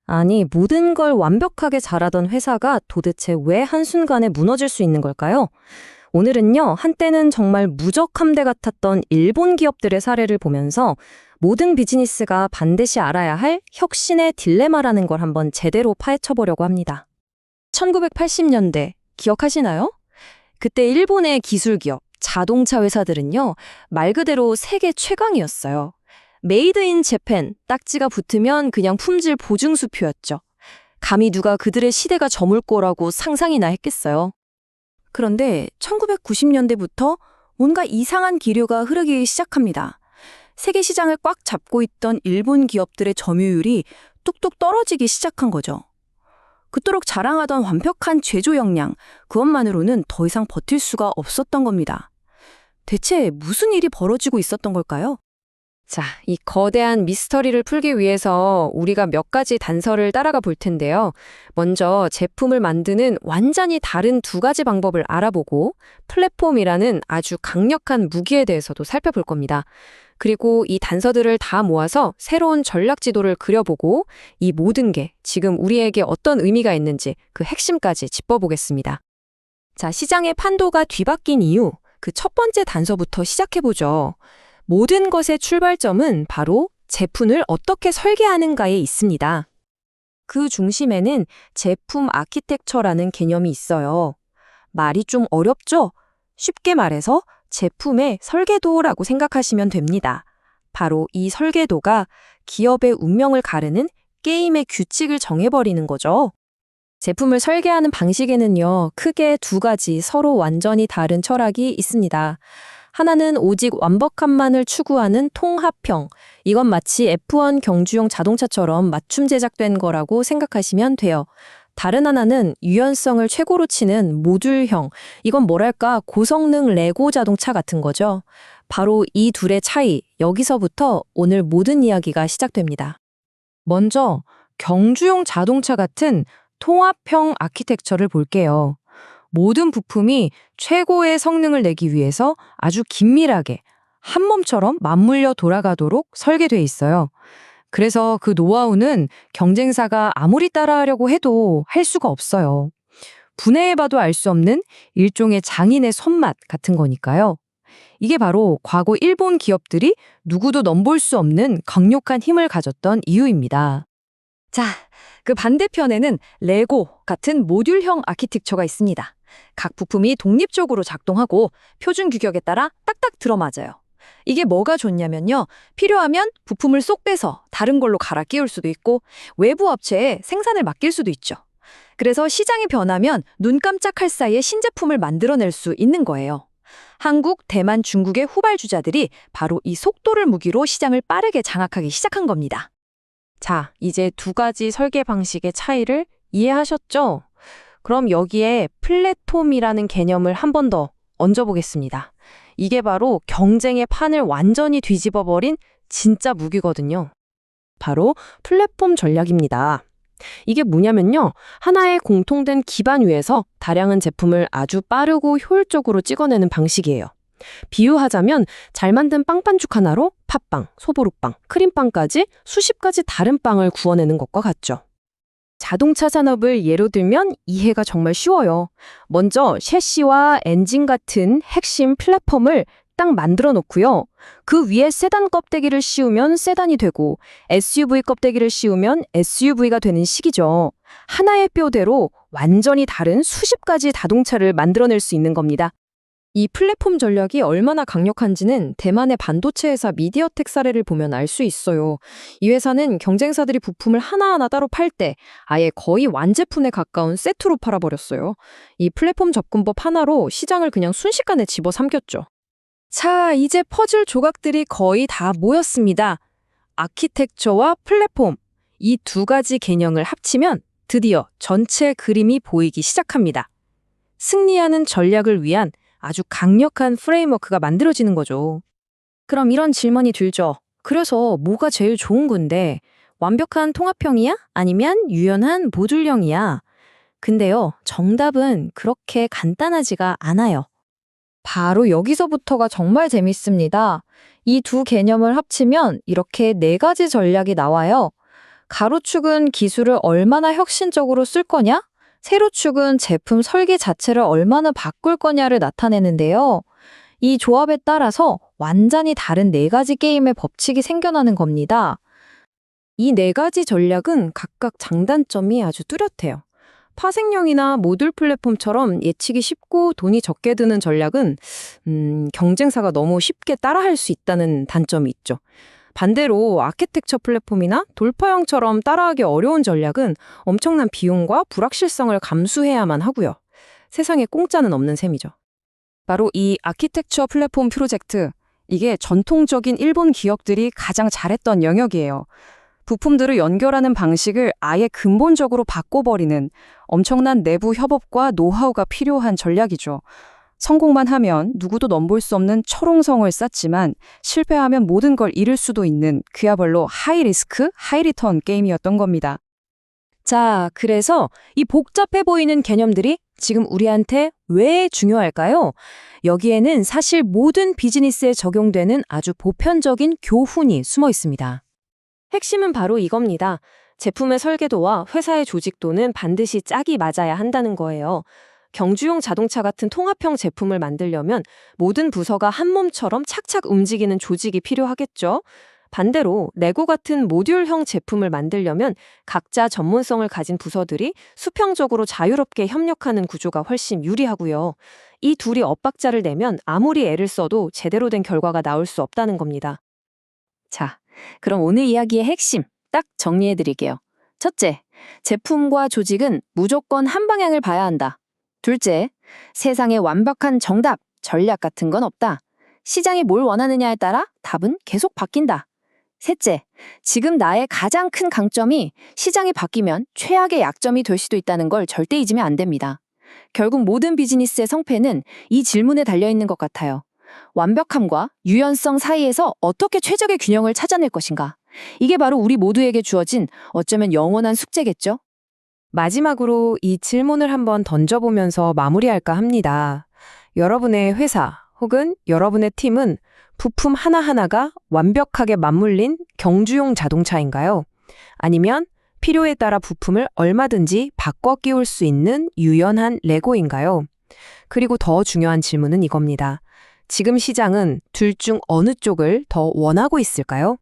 아니, 모든 걸 완벽하게 잘하던 회사가 도대체 왜 한순간에 무너질 수 있는 걸까요? 오늘은요, 한때는 정말 무적함대 같았던 일본 기업들의 사례를 보면서 모든 비즈니스가 반드시 알아야 할 혁신의 딜레마라는 걸 한번 제대로 파헤쳐보려고 합니다. 1980년대, 기억하시나요? 그때 일본의 기술 기업, 자동차 회사들은요, 말 그대로 세계 최강이었어요. 메이드 인 재팬 딱지가 붙으면 그냥 품질 보증수표였죠. 감히 누가 그들의 시대가 저물 거라고 상상이나 했겠어요. 그런데 1990년대부터 뭔가 이상한 기류가 흐르기 시작합니다. 세계 시장을 꽉 잡고 있던 일본 기업들의 점유율이 뚝뚝 떨어지기 시작한 거죠. 그토록 자랑하던 완벽한 제조 역량, 그것만으로는 더 이상 버틸 수가 없었던 겁니다. 대체 무슨 일이 벌어지고 있었던 걸까요? 자, 이 거대한 미스터리를 풀기 위해서 우리가 몇 가지 단서를 따라가 볼 텐데요. 먼저 제품을 만드는 완전히 다른 두 가지 방법을 알아보고 플랫폼이라는 아주 강력한 무기에 대해서도 살펴볼 겁니다. 그리고 이 단서들을 다 모아서 새로운 전략 지도를 그려보고 이 모든 게 지금 우리에게 어떤 의미가 있는지 그 핵심까지 짚어보겠습니다. 자, 시장의 판도가 뒤바뀐 이유, 그 첫 번째 단서부터 시작해보죠. 모든 것의 출발점은 바로 제품을 어떻게 설계하는가에 있습니다. 그 중심에는 제품 아키텍처라는 개념이 있어요. 말이 좀 어렵죠? 쉽게 말해서 제품의 설계도라고 생각하시면 됩니다. 바로 이 설계도가 기업의 운명을 가르는 게임의 규칙을 정해버리는 거죠. 제품을 설계하는 방식에는요, 크게 두 가지 서로 완전히 다른 철학이 있습니다. 하나는 오직 완벽함만을 추구하는 통합형. 이건 마치 F1 경주용 자동차처럼 맞춤 제작된 거라고 생각하시면 돼요. 다른 하나는 유연성을 최고로 치는 모듈형. 이건 뭐랄까 고성능 레고 자동차 같은 거죠. 바로 이 둘의 차이, 여기서부터 오늘 모든 이야기가 시작됩니다. 먼저 경주용 자동차 같은 통합형 아키텍처를 볼게요. 모든 부품이 최고의 성능을 내기 위해서 아주 긴밀하게 한 몸처럼 맞물려 돌아가도록 설계돼 있어요. 그래서 그 노하우는 경쟁사가 아무리 따라하려고 해도 할 수가 없어요. 분해해봐도 알 수 없는 일종의 장인의 손맛 같은 거니까요. 이게 바로 과거 일본 기업들이 누구도 넘볼 수 없는 강력한 힘을 가졌던 이유입니다. 자, 그 반대편에는 레고 같은 모듈형 아키텍처가 있습니다. 각 부품이 독립적으로 작동하고 표준 규격에 따라 딱딱 들어맞아요. 이게 뭐가 좋냐면요. 필요하면 부품을 쏙 빼서 다른 걸로 갈아 끼울 수도 있고 외부 업체에 생산을 맡길 수도 있죠. 그래서 시장이 변하면 눈 깜짝할 사이에 신제품을 만들어낼 수 있는 거예요. 한국, 대만, 중국의 후발주자들이 바로 이 속도를 무기로 시장을 빠르게 장악하기 시작한 겁니다. 자, 이제 두 가지 설계 방식의 차이를 이해하셨죠? 그럼 여기에 플랫폼이라는 개념을 한 번 더 얹어보겠습니다. 이게 바로 경쟁의 판을 완전히 뒤집어버린 진짜 무기거든요. 바로 플랫폼 전략입니다. 이게 뭐냐면요. 하나의 공통된 기반 위에서 다량한 제품을 아주 빠르고 효율적으로 찍어내는 방식이에요. 비유하자면 잘 만든 빵반죽 하나로 팥빵, 소보루빵, 크림빵까지 수십 가지 다른 빵을 구워내는 것과 같죠. 자동차 산업을 예로 들면 이해가 정말 쉬워요. 먼저 셰시와 엔진 같은 핵심 플랫폼을 딱 만들어 놓고요. 그 위에 세단 껍데기를 씌우면 세단이 되고 SUV 껍데기를 씌우면 SUV가 되는 식이죠. 하나의 뼈대로 완전히 다른 수십 가지 자동차를 만들어낼 수 있는 겁니다. 이 플랫폼 전략이 얼마나 강력한지는 대만의 반도체 회사 미디어텍 사례를 보면 알 수 있어요. 이 회사는 경쟁사들이 부품을 하나하나 따로 팔 때 아예 거의 완제품에 가까운 세트로 팔아버렸어요. 이 플랫폼 접근법 하나로 시장을 그냥 순식간에 집어삼켰죠. 자, 이제 퍼즐 조각들이 거의 다 모였습니다. 아키텍처와 플랫폼, 이 두 가지 개념을 합치면 드디어 전체 그림이 보이기 시작합니다. 승리하는 전략을 위한 아주 강력한 프레임워크가 만들어지는 거죠. 그럼 이런 질문이 들죠. 그래서 뭐가 제일 좋은 건데 완벽한 통합형이야? 아니면 유연한 모듈형이야? 근데요, 정답은 그렇게 간단하지가 않아요. 바로 여기서부터가 정말 재밌습니다. 이 두 개념을 합치면 이렇게 네 가지 전략이 나와요. 가로축은 기술을 얼마나 혁신적으로 쓸 거냐? 세로축은 제품 설계 자체를 얼마나 바꿀 거냐를 나타내는데요. 이 조합에 따라서 완전히 다른 네 가지 게임의 법칙이 생겨나는 겁니다. 이 네 가지 전략은 각각 장단점이 아주 뚜렷해요. 파생형이나 모듈 플랫폼처럼 예측이 쉽고 돈이 적게 드는 전략은 경쟁사가 너무 쉽게 따라할 수 있다는 단점이 있죠. 반대로 아키텍처 플랫폼이나 돌파형처럼 따라하기 어려운 전략은 엄청난 비용과 불확실성을 감수해야만 하고요. 세상에 공짜는 없는 셈이죠. 바로 이 아키텍처 플랫폼 프로젝트, 이게 전통적인 일본 기업들이 가장 잘했던 영역이에요. 부품들을 연결하는 방식을 아예 근본적으로 바꿔버리는 엄청난 내부 협업과 노하우가 필요한 전략이죠. 성공만 하면 누구도 넘볼 수 없는 철옹성을 쌓지만 실패하면 모든 걸 잃을 수도 있는 그야말로 하이 리스크, 하이 리턴 게임이었던 겁니다. 자, 그래서 이 복잡해 보이는 개념들이 지금 우리한테 왜 중요할까요? 여기에는 사실 모든 비즈니스에 적용되는 아주 보편적인 교훈이 숨어 있습니다. 핵심은 바로 이겁니다. 제품의 설계도와 회사의 조직도는 반드시 짝이 맞아야 한다는 거예요. 경주용 자동차 같은 통합형 제품을 만들려면 모든 부서가 한 몸처럼 착착 움직이는 조직이 필요하겠죠. 반대로 레고 같은 모듈형 제품을 만들려면 각자 전문성을 가진 부서들이 수평적으로 자유롭게 협력하는 구조가 훨씬 유리하고요. 이 둘이 엇박자를 내면 아무리 애를 써도 제대로 된 결과가 나올 수 없다는 겁니다. 자, 그럼 오늘 이야기의 핵심 딱 정리해드릴게요. 첫째, 제품과 조직은 무조건 한 방향을 봐야 한다. 둘째, 세상에 완벽한 정답, 전략 같은 건 없다. 시장이 뭘 원하느냐에 따라 답은 계속 바뀐다. 셋째, 지금 나의 가장 큰 강점이 시장이 바뀌면 최악의 약점이 될 수도 있다는 걸 절대 잊으면 안 됩니다. 결국 모든 비즈니스의 성패는 이 질문에 달려있는 것 같아요. 완벽함과 유연성 사이에서 어떻게 최적의 균형을 찾아낼 것인가? 이게 바로 우리 모두에게 주어진 어쩌면 영원한 숙제겠죠? 마지막으로 이 질문을 한번 던져보면서 마무리할까 합니다. 여러분의 회사 혹은 여러분의 팀은 부품 하나하나가 완벽하게 맞물린 경주용 자동차인가요? 아니면 필요에 따라 부품을 얼마든지 바꿔 끼울 수 있는 유연한 레고인가요? 그리고 더 중요한 질문은 이겁니다. 지금 시장은 둘 중 어느 쪽을 더 원하고 있을까요?